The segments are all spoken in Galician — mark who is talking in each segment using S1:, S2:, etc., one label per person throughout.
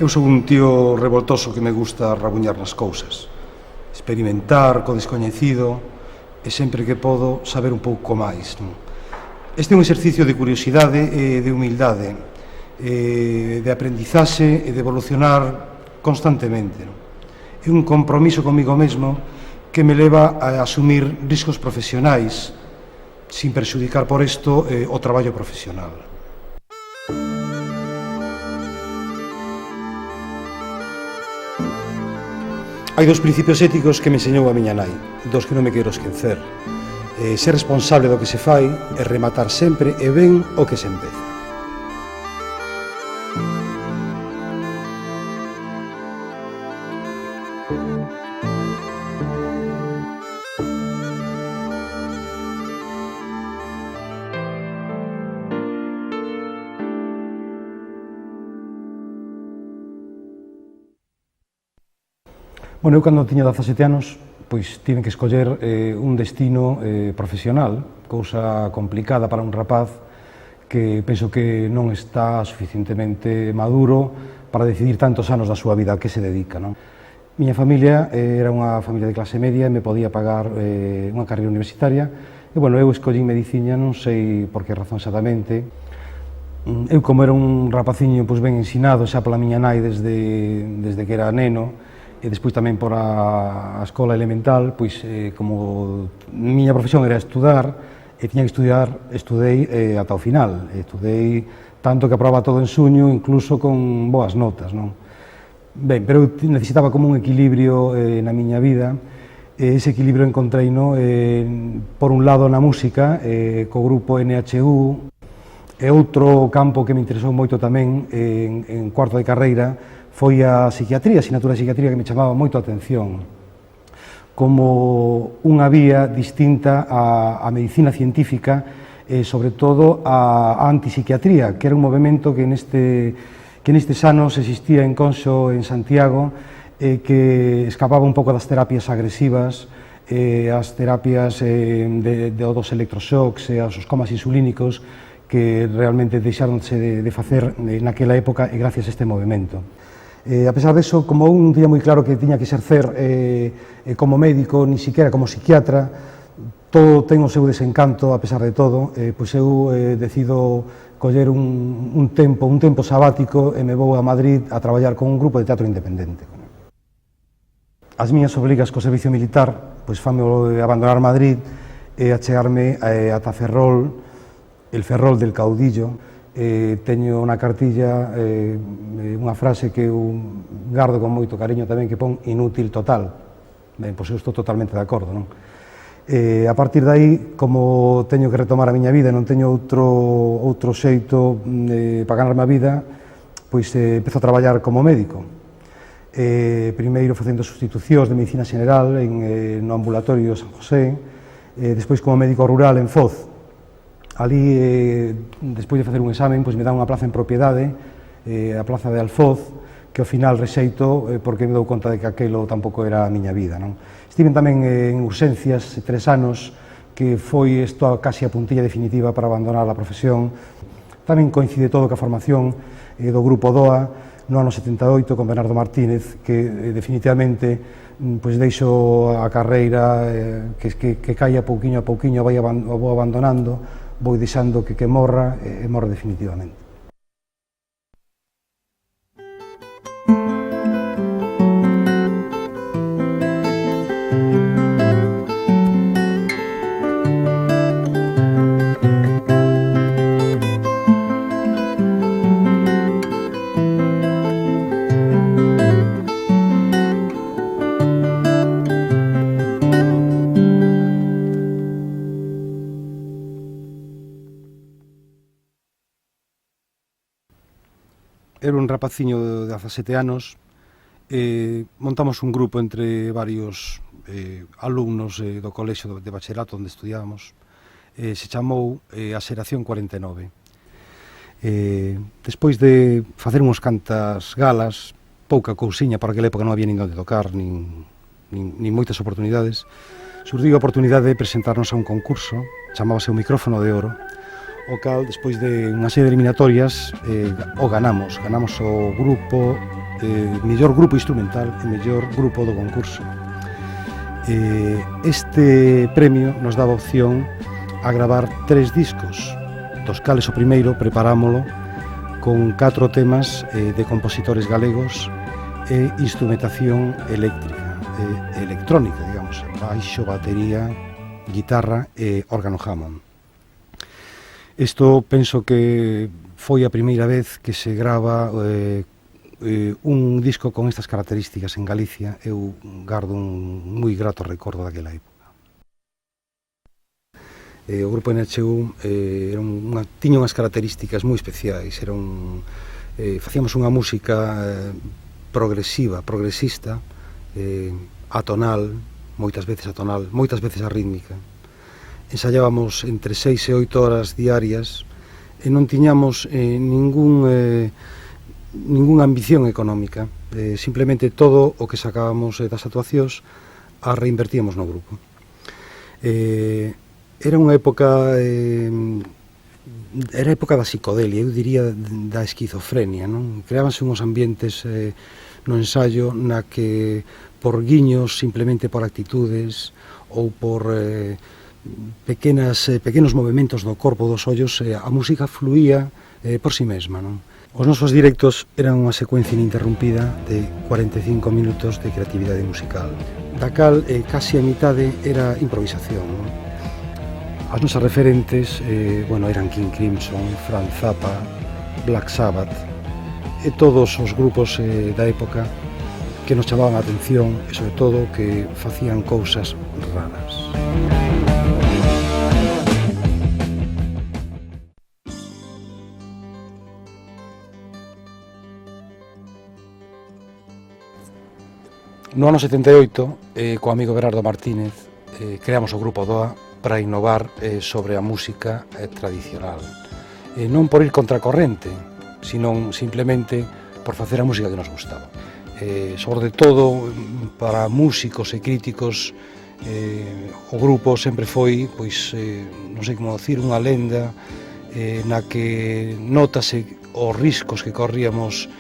S1: Eu sou un tío revoltoso que me gusta rabuñar nas cousas, experimentar co descoñecido e sempre que podo saber un pouco máis. Este é un exercicio de curiosidade e de humildade, de aprendizaxe e de evolucionar constantemente. É un compromiso comigo mesmo que me leva a asumir riscos profesionais sin perxudicar por isto o traballo profesional. Hai dos principios éticos que me enseñou a miña nai, dos que non me quero esquecer. Ser responsable do que se fai e rematar sempre e ben o que se empeza. Bueno, eu cando tiña 17 anos, pois tive que escoller un destino profesional, cousa complicada para un rapaz que penso que non está suficientemente maduro para decidir tantos anos da súa vida a que se dedica, non? Miña familia era unha familia de clase media e me podía pagar unha carreira universitaria e, bueno, eu escollín medicina, non sei por que razón exactamente. Eu, como era un rapaciño pois ben ensinado xa pola miña nai desde que era neno, e despois tamén por a escola elemental, pois como miña profesión era estudar, e tiña que estudar, estudei ata o final. Estudei tanto que aprobaba todo en suño, incluso con boas notas, non? Ben, pero eu necesitaba como un equilibrio na miña vida, e ese equilibrio encontreino por un lado na música, co grupo NHU, e outro campo que me interesou moito tamén en cuarto de carreira foi a psiquiatría, a asignatura de psiquiatría que me chamaba moito a atención como unha vía distinta á medicina científica e, sobre todo, á antipsiquiatría, que era un movimento que nestes anos existía en Conxo, en Santiago, que escapaba un pouco das terapias agresivas, as terapias dos electroshocks e os comas insulínicos que realmente deixaronse de facer naquela época e gracias a este movimento. A pesar deso, como un tiña moi claro que tiña que exercer como médico, ni siquiera como psiquiatra, todo ten o seu desencanto a pesar de todo, pois eu decido coller un tempo sabático e me vou a Madrid a traballar con un grupo de teatro independente. As miñas obrigas co servicio militar pois fanme abandonar Madrid e achegarme ata Ferrol, el Ferrol del Caudillo. Teño na cartilla unha frase que eu gardo con moito cariño tamén, que pon inútil total. Ben, pois eu estou totalmente de acordo, non? A partir de aí, como teño que retomar a miña vida e non teño outro xeito para ganarme a vida, pois empezo a traballar como médico. Primeiro facendo sustitucións de medicina xeneral no ambulatorio San José, despois como médico rural en Foz. Ali, despois de facer un examen, pois me dan unha plaza en propiedade, a plaza de Alfoz, que ao final rexeito porque me dou conta de que aquelo tampouco era a miña vida, non? Estiven tamén en urxencias 3 anos, que foi isto casi a puntilla definitiva para abandonar a profesión. Tamén coincide todo ca formación do grupo DOA no ano 78 con Bernardo Martínez, que definitivamente pois deixo a carreira que caia pouquiño a pouquiño, vou abandonando, vou deixando que morra e morre definitivamente. Era un rapaciño de 17 anos, montamos un grupo entre varios alumnos do colexio de bachillerato onde estudiábamos, se chamou a Xeración 49. Despois de facer uns cantas galas, pouca cousiña, por aquela época non había nin onde tocar, nin moitas oportunidades, surdiu a oportunidade de presentarnos a un concurso, chamábase o Micrófono de Oro, o cal, despois de unha serie de eliminatorias, o ganamos o grupo mellor grupo instrumental e mellor grupo do concurso. Este premio nos daba opción a gravar 3 discos, dos cales o primeiro preparámolo con 4 temas de compositores galegos e instrumentación eléctrica, electrónica, digamos, baixo, batería, guitarra e órgano Hammond. Isto penso que foi a primeira vez que se grava un disco con estas características en Galicia. Eu gardo un moi grato recordo daquela época. O grupo NHU tiña unhas características moi especiais. Facíamos unha música progresista, atonal, moitas veces arrítmica. Ensayábamos entre 6 e 8 horas diarias e non tiñamos ningunha ambición económica. Simplemente todo o que sacábamos das actuacións a reinvertíamos no grupo. Era unha época da psicodelia, eu diría da esquizofrenia, non? Creábanse unhos ambientes no ensayo na que por guiños, simplemente por actitudes ou por pequenos movimentos do corpo, dos ollos, a música fluía por si mesma, non? Os nosos directos eran unha secuencia ininterrumpida de 45 minutos de creatividade musical, da cal casi a mitade era improvisación, non? As nosas referentes eran King Crimson, Frank Zappa, Black Sabbath e todos os grupos da época que nos chamaban a atención e, sobre todo, que facían cousas raras. No ano 78, co amigo Berardo Martínez, creamos o grupo DOA para innovar sobre a música tradicional. Non por ir contracorrente, sino simplemente por facer a música que nos gustaba. Sobre todo, para músicos e críticos, o grupo sempre foi, non sei como dicir, unha lenda na que notase os riscos que corríamos,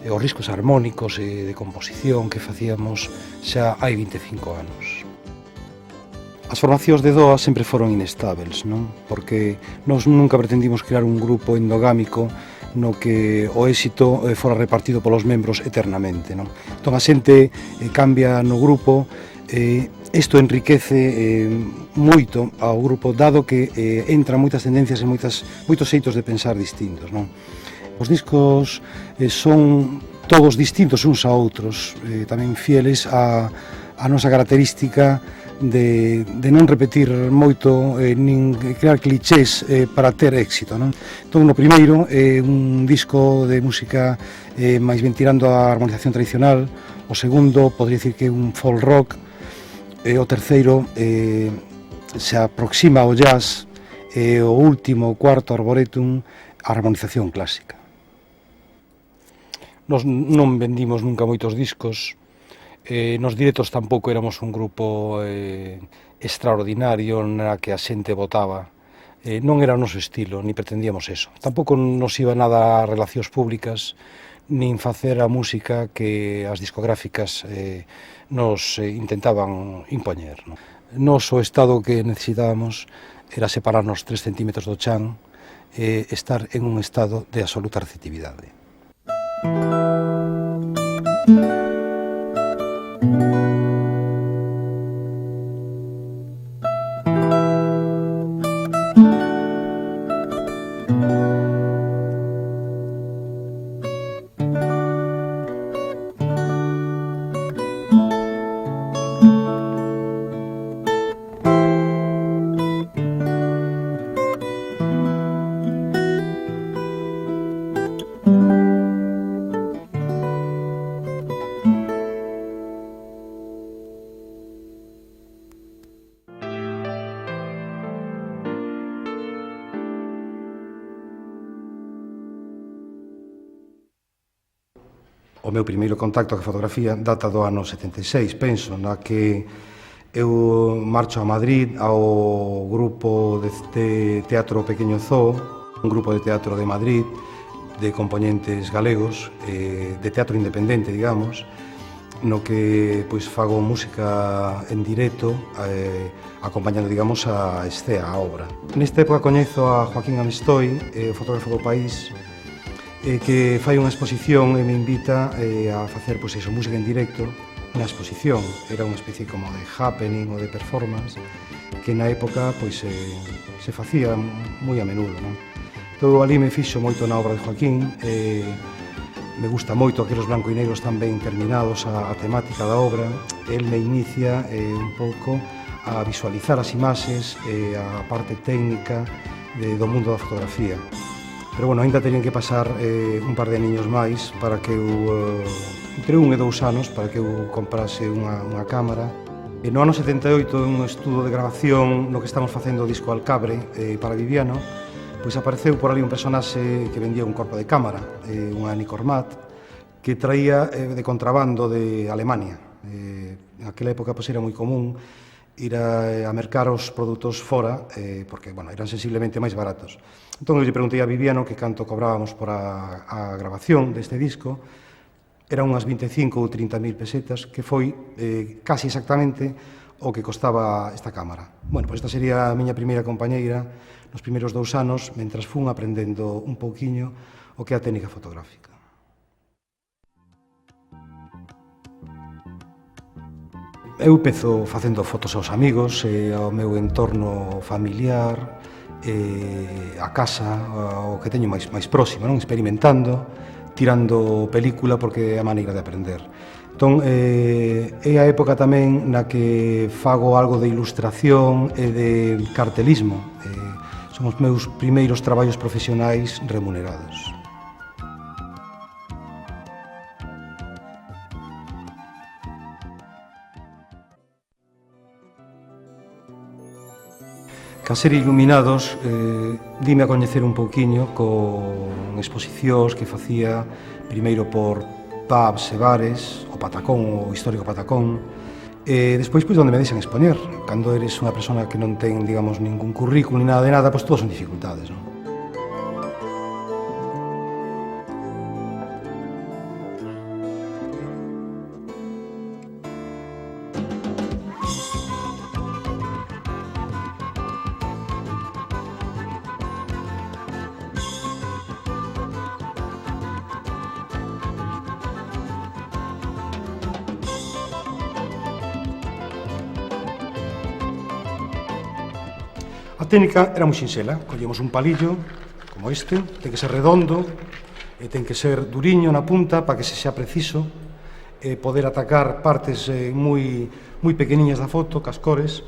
S1: os riscos armónicos e de composición que facíamos xa hai 25 anos. As formacións de DOA sempre foron inestáveis, non? Porque nós nunca pretendimos crear un grupo endogámico no que o éxito fora repartido polos membros eternamente, non? Entón a xente cambia no grupo, isto enriquece moito ao grupo, dado que entran moitas tendencias e moitos xeitos de pensar distintos, non? Os discos son todos distintos uns a outros, tamén fieles á nosa característica de non repetir moito, nin crear clichés para ter éxito, non? Entón, no primeiro é un disco de música máis ben tirando a armonización tradicional, o segundo podría dicir que é un folk rock, e o terceiro se aproxima ao jazz, e o último, o cuarto, Arboretum, a harmonización clásica. Nos non vendimos nunca moitos discos, nos directos tampouco éramos un grupo extraordinario na que a xente votaba, non era o noso estilo, ni pretendíamos eso. Tampouco nos iba nada a relacións públicas, nin facer a música que as discográficas nos intentaban impoñer. Nos o estado que necesitábamos era separarnos 3 centímetros do chan e estar en un estado de absoluta receptividade. O meu primeiro contacto coa fotografía data do ano 76, penso, na que eu marcho a Madrid ao grupo de teatro Pequeño Zoo, un grupo de teatro de Madrid, de componentes galegos, de teatro independente, digamos, no que pois fago música en directo, acompañando, digamos, a escena, a obra. Nesta época coñezo a Joaquín Amestoi, o fotógrafo do país, que fai unha exposición e me invita a facer, pois, eso, música en directo na exposición. Era unha especie como de happening ou de performance que na época, pois, se facía moi a menudo, non? Todo ali me fixo moito na obra de Joaquín, me gusta moito aqueles blanco e negros tan ben terminados, a temática da obra. El me inicia un pouco a visualizar as imaxes e a parte técnica do mundo da fotografía. Pero, bueno, ainda terían que pasar un par de aniños máis para que eu, entre 1 e 2 anos, para que eu comprase unha cámara. E no ano 78, un estudo de grabación no que estamos facendo o disco Alcabre para Viviano, pois apareceu por ali un personaxe que vendía un corpo de cámara, unha Nikormat, que traía de contrabando de Alemania. Naquela época pois era moi común ir a mercar os produtos fora, porque, bueno, eran sensiblemente máis baratos. Entón, eu lle preguntei a Viviano que canto cobrábamos por a grabación deste disco. Eran unhas 25 ou 30.000 pesetas, que foi casi exactamente o que costaba esta cámara. Bueno, pois esta sería a miña primeira compañeira nos primeiros 2 anos, mentras fun aprendendo un pouquiño o que é a técnica fotográfica. Eu pezo facendo fotos aos amigos, ao meu entorno familiar, a casa, o que teño máis próximo, non? Experimentando, tirando película, porque é a maneira de aprender. Entón, é a época tamén na que fago algo de ilustración e de cartelismo. Son os meus primeiros traballos profesionais remunerados. Ca ser Iluminados, dime a coñecer un pouquiño con exposicións que facía primeiro por pubs e bares, o Patacón, o histórico Patacón, e despois, pois, onde me deixan expoñer. Cando eres unha persona que non ten, digamos, ningún currículum ni nada de nada, pois todas son dificultades, non? A técnica era moi sinxela, collemos un palillo, como este, ten que ser redondo, e ten que ser duriño na punta para que se xa preciso, e poder atacar partes moi pequeniñas da foto, cas cores,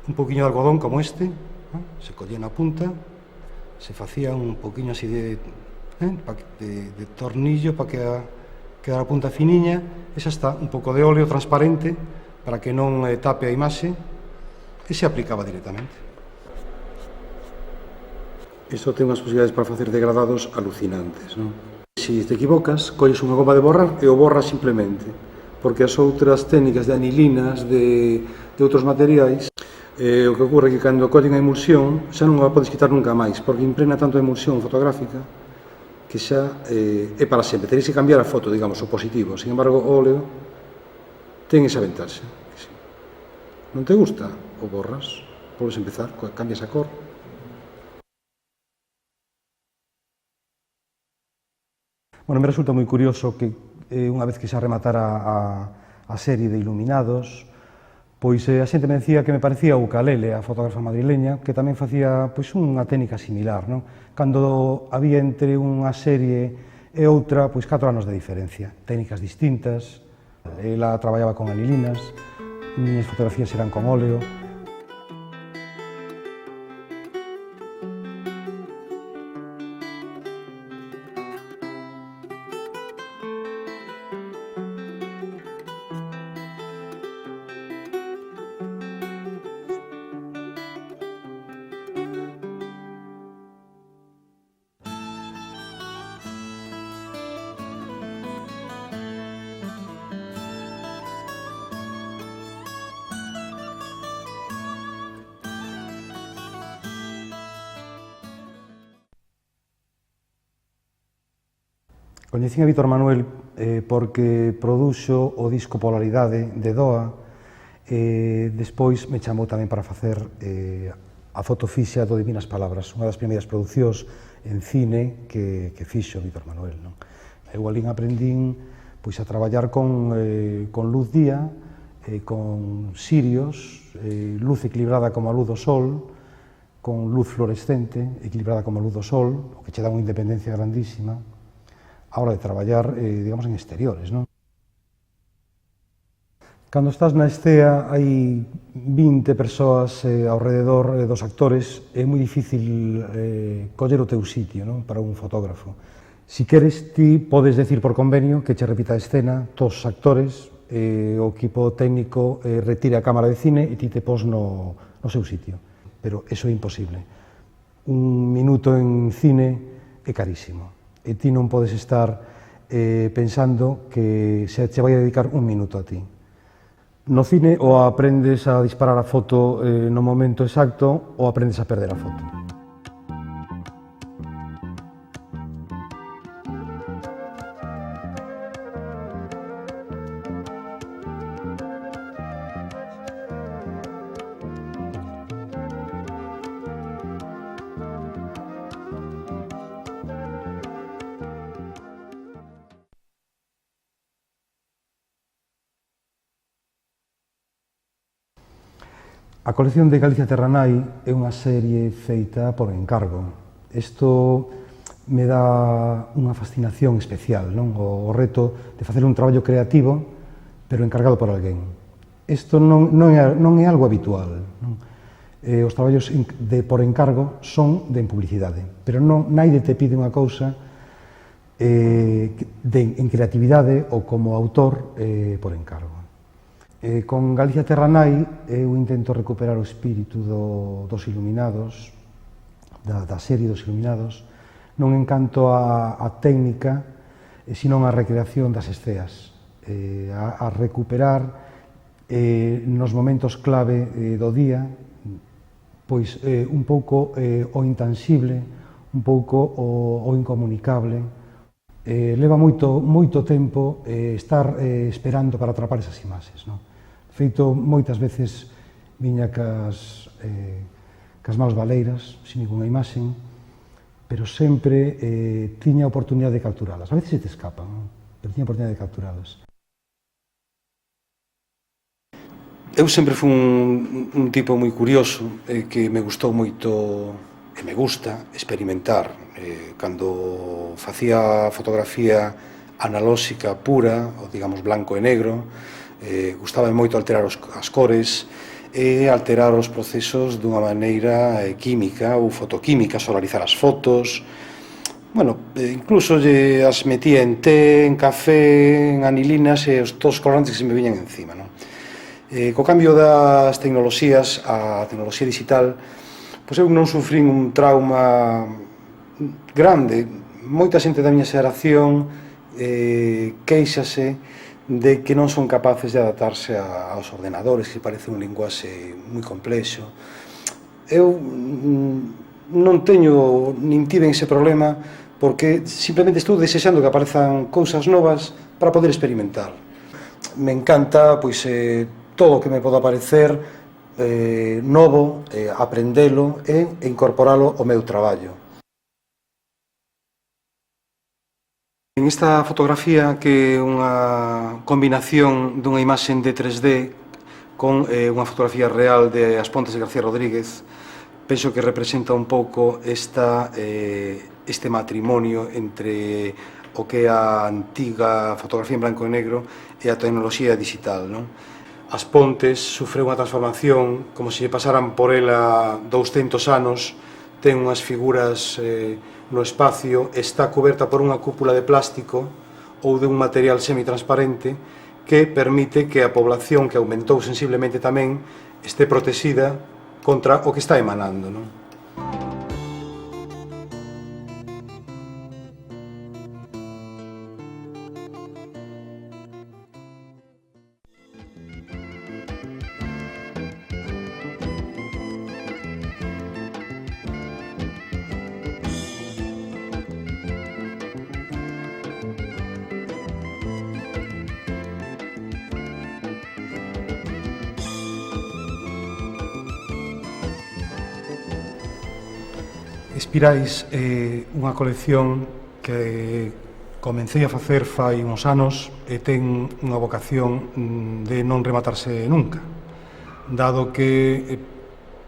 S1: un poquinho de algodón como este, se collía na punta, se facía un poquinho así de tornillo para que quedara a punta finiña, e xa está, un pouco de óleo transparente para que non tape a imaxe, e se aplicaba directamente. Isto ten unhas posibilidades para facer degradados alucinantes, non? Se te equivocas, colles unha goma de borrar e o borras simplemente, porque as outras técnicas de anilinas, de outros materiais, o que ocorre é que cando collen a emulsión xa non a podes quitar nunca máis, porque impregna tanto a emulsión fotográfica que xa é para sempre. Tenéis que cambiar a foto, digamos, o positivo. Sin embargo, o óleo ten esa ventaxe. Non te gusta? O borras, podes empezar, cambias a cor. Bueno, me resulta moi curioso que unha vez que xa rematara a serie de Iluminados, pois a xente me decía que me parecía o Ukalele, a fotógrafa madrileña, que tamén facía pois unha técnica similar, non? Cando había entre unha serie e outra, pois 4 anos de diferencia, técnicas distintas, ela traballaba con anilinas, miñas fotografías eran con óleo. Coñecín a Vítor Manuel porque produxo o disco Polaridade de Doa, despois me chamou tamén para facer a foto fixa do Divinas Palabras, unha das primeiras producións en cine que fixo Vítor Manuel. Eu alín aprendín pois, a traballar con luz día, con sirios, luz equilibrada como a luz do sol, con luz fluorescente equilibrada como a luz do sol, o que che dá unha independencia grandísima a hora de traballar, digamos, en exteriores, non? Cando estás na estea hai 20 persoas ao rededor dos actores, é moi difícil coller o teu sitio, non? Para un fotógrafo. Si queres, ti podes decir por convenio que che repita a escena, todos os actores, o equipo técnico retire a cámara de cine e ti te pos no seu sitio. Pero eso é imposible. Un minuto en cine é carísimo. E ti non podes estar pensando que se che vai a dedicar un minuto a ti. No cine ou aprendes a disparar a foto no momento exacto ou aprendes a perder a foto. A colección de Galicia Terranai é unha serie feita por encargo. Isto me dá unha fascinación especial, non? O reto de facer un traballo creativo, pero encargado por alguén. Isto non é algo habitual, non? Os traballos por encargo son de publicidade, pero non naide te pide unha cousa en creatividade ou como autor por encargo. Con Galicia Terranai eu intento recuperar o espírito dos Iluminados, da serie dos Iluminados, non en canto a técnica, sino a recreación das esceas, a recuperar nos momentos clave do día, pois un pouco o intansible, un pouco o incomunicable. Leva moito tempo estar esperando para atrapar esas imaxes, non? Feito, moitas veces viña cas mãos baleiras, sin ninguna imaxe, pero sempre tiña a oportunidade de capturalas. A veces se te escapan, pero tiña a oportunidade de capturalas. Eu sempre fui un tipo moi curioso, que me gustou moito, e me gusta, experimentar. Cando facía fotografía analóxica pura, ou digamos blanco e negro, gustaba moito alterar as cores e alterar os procesos dunha maneira química ou fotoquímica, solarizar as fotos. Bueno, incluso as metía en té, en café, en anilinas e todos os colorantes que se me viñan encima, non? Co cambio das tecnoloxías, a tecnoloxía digital, pois eu non sufrín un trauma grande. Moita xente da miña xeración queixase de que non son capaces de adaptarse aos ordenadores, que parece un linguaxe moi complexo. Eu non teño, nin tiven ese problema, porque simplemente estou desexando que aparezan cousas novas para poder experimentar. Me encanta, pois, todo o que me poda parecer novo, aprendelo e incorporalo ao meu traballo. En esta fotografía, que é unha combinación dunha imaxe de 3D con unha fotografía real de As Pontes de García Rodríguez, penso que representa un pouco este matrimonio entre o que é a antiga fotografía en blanco e negro e a tecnoloxía digital, non? As Pontes sufreu unha transformación como se lle pasaran por ela 200 anos, ten unhas figuras no espacio, está coberta por unha cúpula de plástico ou de un material semitransparente que permite que a población, que aumentou sensiblemente tamén, este protexida contra o que está emanando, non? Espirais é unha colección que comecei a facer fai uns anos e ten unha vocación de non rematarse nunca, dado que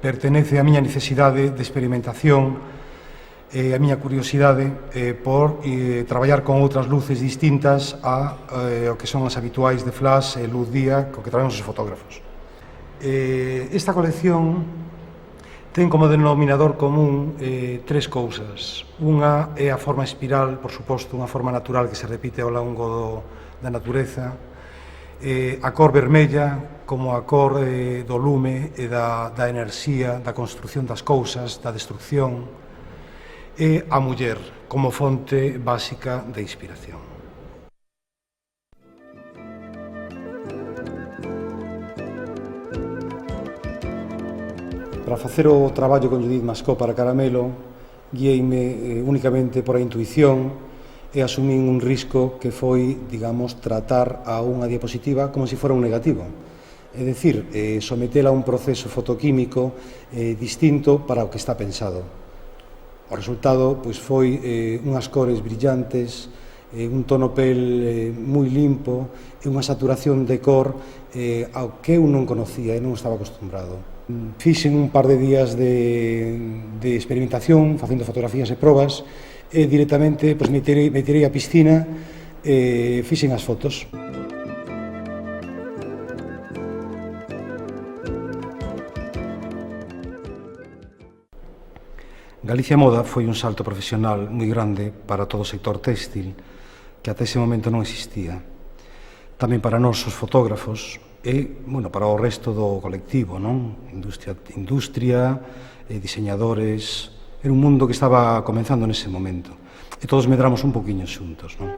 S1: pertenece á miña necesidade de experimentación e a miña curiosidade por traballar con outras luces distintas ao que son as habituais de flash e luz día co que traballamos os fotógrafos. Esta colección ten como denominador común tres cousas. Unha é a forma espiral, por suposto, unha forma natural que se repite ao longo da natureza, a cor vermella como a cor do lume e da enerxía, da construción das cousas, da destrucción, e a muller como fonte básica de inspiración. Para facer o traballo con Judith Mascó para Caramelo, guieime únicamente por a intuición e asumín un risco que foi, digamos, tratar a unha diapositiva como se fora un negativo. É dicir, sometela a un proceso fotoquímico distinto para o que está pensado. O resultado pois, foi unhas cores brillantes, un tono pel moi limpo e unha saturación de cor ao que eu non conocía e non estaba acostumbrado. Fixen un par de días de experimentación, facendo fotografías e probas, e directamente me tirei á piscina e fixen as fotos. Galicia Moda foi un salto profesional moi grande para todo o sector téxtil, que ata ese momento non existía. Tamén para nós, os fotógrafos, e, bueno, para o resto do colectivo, non? Industria, diseñadores... Era un mundo que estaba comenzando nese momento. E todos medramos un poquinho xuntos, non?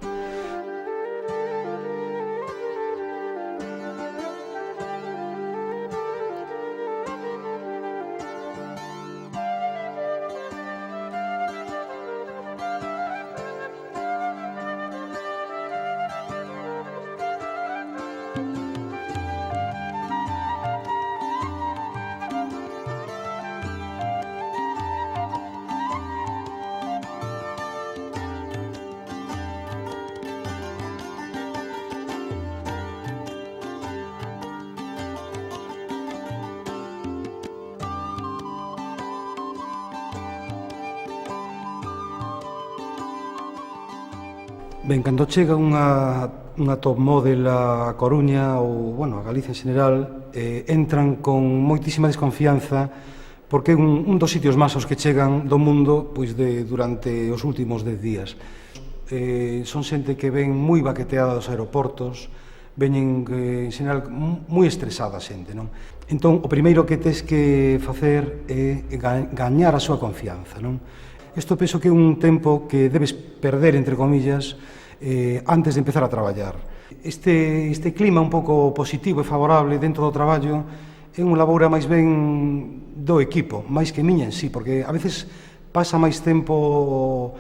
S1: Ben, cando chega unha top model a Coruña ou, bueno, a Galicia en xeral, entran con moitísima desconfianza porque é un dos sitios máis aos que chegan do mundo pois durante os últimos 10 días. Son xente que ven moi baqueteada dos aeroportos, veñen en xeral moi estresada a xente, non? Entón, o primeiro que tes que facer é gañar a súa confianza, non? Isto penso que é un tempo que debes perder, entre comillas, antes de empezar a traballar. Este clima un pouco positivo e favorable dentro do traballo é unha labora máis ben do equipo, máis que miña en sí, porque a veces pasa máis tempo,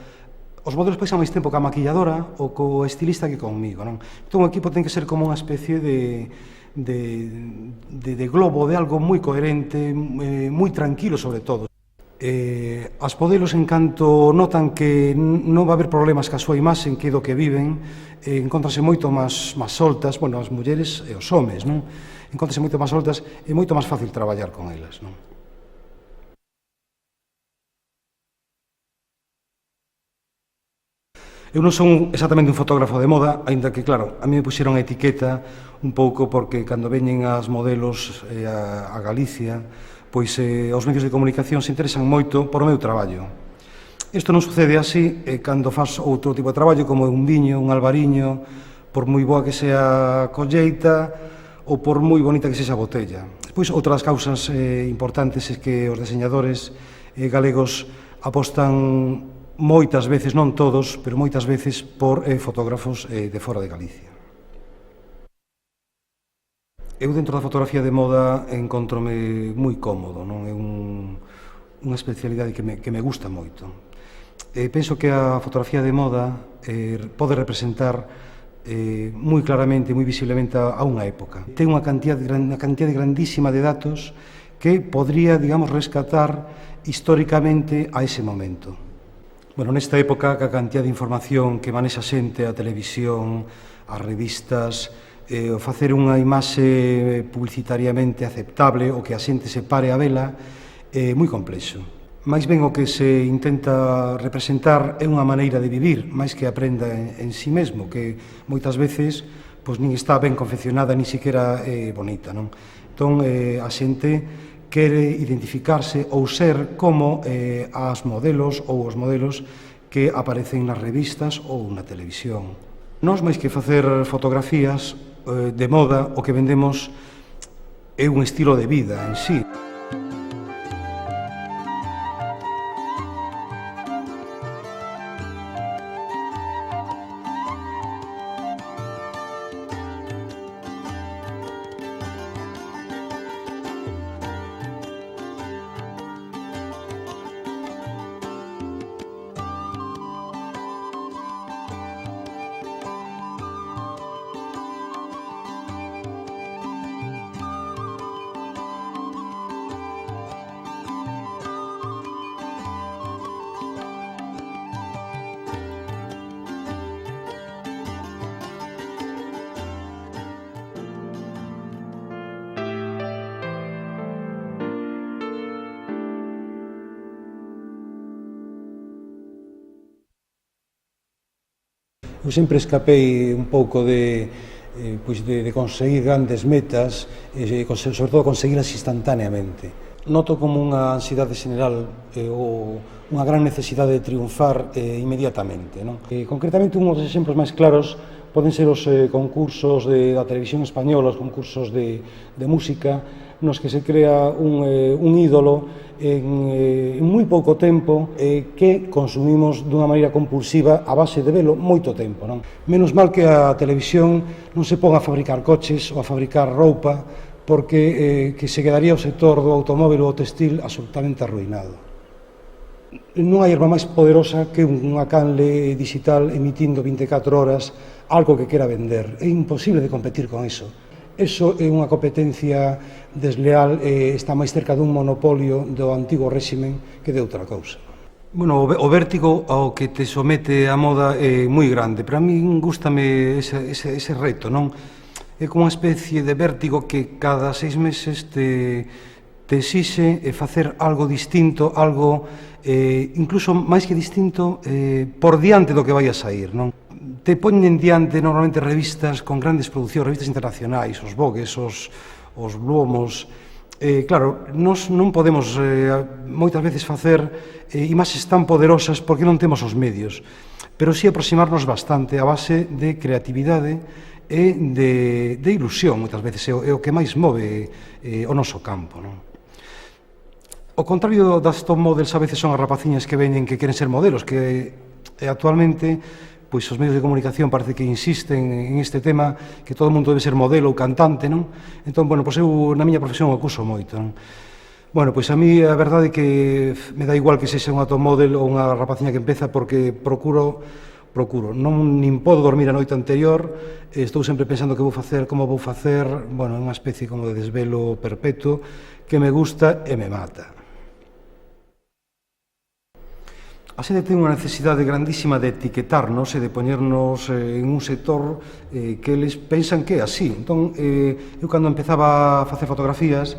S1: os modelos pasan máis tempo ca maquilladora ou co estilista que conmigo, non? Entón o equipo ten que ser como unha especie de globo, de algo moi coherente, moi tranquilo sobre todo. As modelos, en canto notan que non va haber problemas ca súa imaxe, que do que viven, encontranse moito máis soltas, bueno, as mulleres e os homes, non? Encontranse moito máis soltas e moito máis fácil traballar con elas, non? Eu non son exactamente un fotógrafo de moda, aínda que, claro, a mí me puxeron a etiqueta un pouco porque cando veñen as modelos a Galicia, pois os medios de comunicación se interesan moito por o meu traballo. Isto non sucede así cando faz outro tipo de traballo, como un viño, un albariño, por moi boa que sea a colleita ou por moi bonita que sexa a botella. Despois, outra das causas importantes é que os diseñadores galegos apostan moitas veces, non todos, pero moitas veces por fotógrafos de fora de Galicia. Eu dentro da fotografía de moda encontrome moi cómodo, non é unha especialidade que me gusta moito. Penso que a fotografía de moda pode representar moi claramente, moi visiblemente a unha época. Ten unha cantidade grandísima de datos que podría, digamos, rescatar históricamente a ese momento. Bueno, nesta época, que a cantidad de información que manexa xente, a televisión, as revistas, o facer unha imaxe publicitariamente aceptable, o que a xente se pare a vela, é moi complexo. Mais ben o que se intenta representar é unha maneira de vivir, máis que aprenda en si mesmo, que moitas veces pois nin está ben confeccionada, nin siquiera bonita, non? Entón, a xente quere identificarse ou ser como as modelos ou os modelos que aparecen nas revistas ou na televisión. Nós, máis que facer fotografías de moda, o que vendemos é un estilo de vida en sí. Eu sempre escapei un pouco de conseguir grandes metas, sobre todo conseguirlas instantáneamente. Noto como unha ansiedade general ou unha gran necesidade de triunfar inmediatamente. Non? Concretamente, un dos exemplos máis claros poden ser os concursos da televisión española, os concursos de música, nos que se crea un ídolo en moi pouco tempo que consumimos dunha maneira compulsiva a base de velo moito tempo. Non? Menos mal que a televisión non se pon a fabricar coches ou a fabricar roupa, porque que se quedaría o sector do automóbil ou textil absolutamente arruinado. Non hai erva máis poderosa que unha canle digital emitindo 24 horas algo que quera vender. É imposible de competir con iso. Eso é unha competencia desleal e está máis cerca dun monopolio do antigo réximen que de outra cousa. Bueno, o vértigo ao que te somete a moda é moi grande. Para min gústame ese reto, non? É como unha especie de vértigo que cada 6 meses te exixe facer algo distinto, algo incluso máis que distinto por diante do que vai a sair, non? Te poñen diante normalmente revistas con grandes producións, revistas internacionais, os Vogues, os Blumos. Claro, nós non podemos moitas veces facer imaxes tan poderosas porque non temos os medios, pero sí aproximarnos bastante a base de creatividade e de ilusión, moitas veces, é o que máis move o noso campo. Non? O contrario das top models a veces son as rapaciñas que veñen que queren ser modelos, que actualmente pois os medios de comunicación parece que insisten en este tema, que todo o mundo debe ser modelo ou cantante, non? Entón, bueno, pois eu na miña profesión acuso moito, non? Bueno, pois a mí a verdade é que me dá igual que sexa unha top model ou unha rapaciña que empeza, porque procuro, non nin podo dormir a noite anterior, estou sempre pensando que vou facer, como vou facer, bueno, é unha especie como de desvelo perpetuo que me gusta e me mata. A xente ten unha necesidade grandísima de etiquetarnos e de poñernos en un sector que eles pensan que é así. Entón, eu cando empezaba a facer fotografías,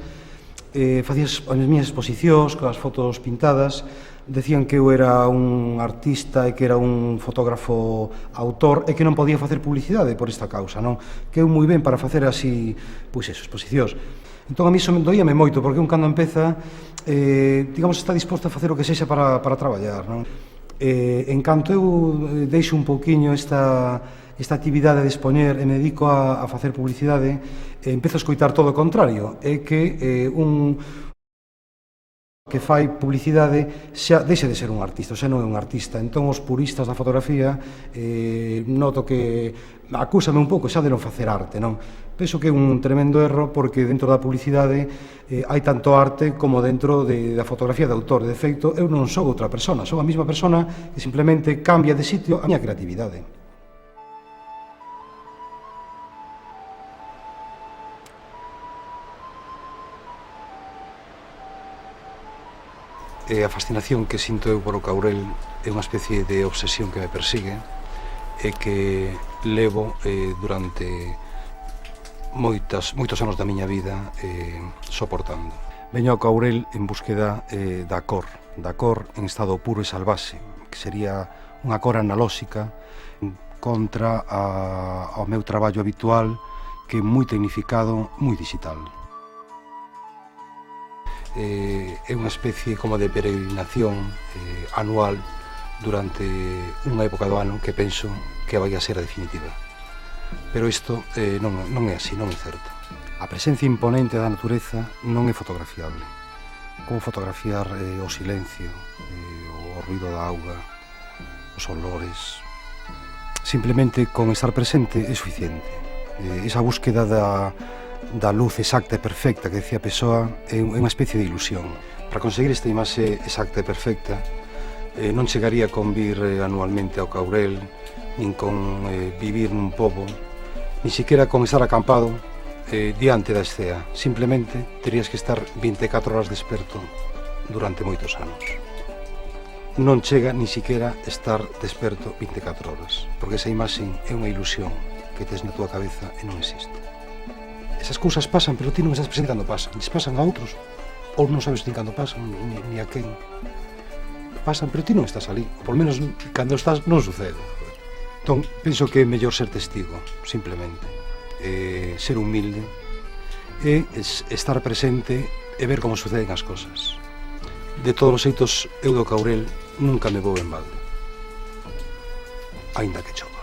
S1: facía as miñas exposicións, coas fotos pintadas, decían que eu era un artista e que era un fotógrafo autor e que non podía facer publicidade por esta causa, non? Que eu moi ben para facer así, pois eso, exposicións. Entón, a mí iso doíame moito, porque un cando empeza, digamos, está disposto a facer o que sexa para traballar, non? En canto eu deixo un pouquiño esta actividade de expoñer e me dedico a facer publicidade, empezo a escoitar todo o contrario, é que un que fai publicidade xa deixe de ser un artista, xa non é un artista. Entón, os puristas da fotografía noto que acúsame un pouco xa de non facer arte, non? Penso que é un tremendo erro, porque dentro da publicidade hai tanto arte como dentro da fotografía de autor. De feito, eu non sou outra persona, sou a mesma persona que simplemente cambia de sitio a miña creatividade. E a fascinación que sinto eu por o Caurel é unha especie de obsesión que me persigue e que levo durante moitos anos da miña vida soportando. Veño ao Caurel en búsqueda da cor en estado puro e salvaxe, que sería unha cor analóxica contra ao meu traballo habitual, que é moi tecnificado, moi digital. É unha especie como de peregrinación anual durante unha época do ano que penso que vai a ser a definitiva. Pero isto non é así, non é certo. A presencia imponente da natureza non é fotografiable. Como fotografiar o silencio, o ruido da auga, os olores. Simplemente con estar presente é suficiente. Esa búsqueda da luz exacta e perfecta que decía Pessoa é unha especie de ilusión. Para conseguir esta imaxe exacta e perfecta non chegaría con vir anualmente ao Caurel, nin con vivir nun pobo, nin siquiera con estar acampado diante da escea. Simplemente terías que estar 24 horas desperto durante moitos anos. Non chega nin siquiera estar desperto 24 horas, porque esa imaxe é unha ilusión que tes na túa cabeza e non existe. Esas cousas pasan, pero ti non estás presente cando pasan. Les pasan a outros, ou non sabes nin cando pasan, ni a quen. Pasan, pero ti non estás ali. Por menos cando estás non sucede. Entón, penso que é mellor ser testigo, simplemente. Ser humilde e estar presente e ver como suceden as cosas. De todos os xeitos, eu do Caurel nunca me vou en balde. Aínda que chova.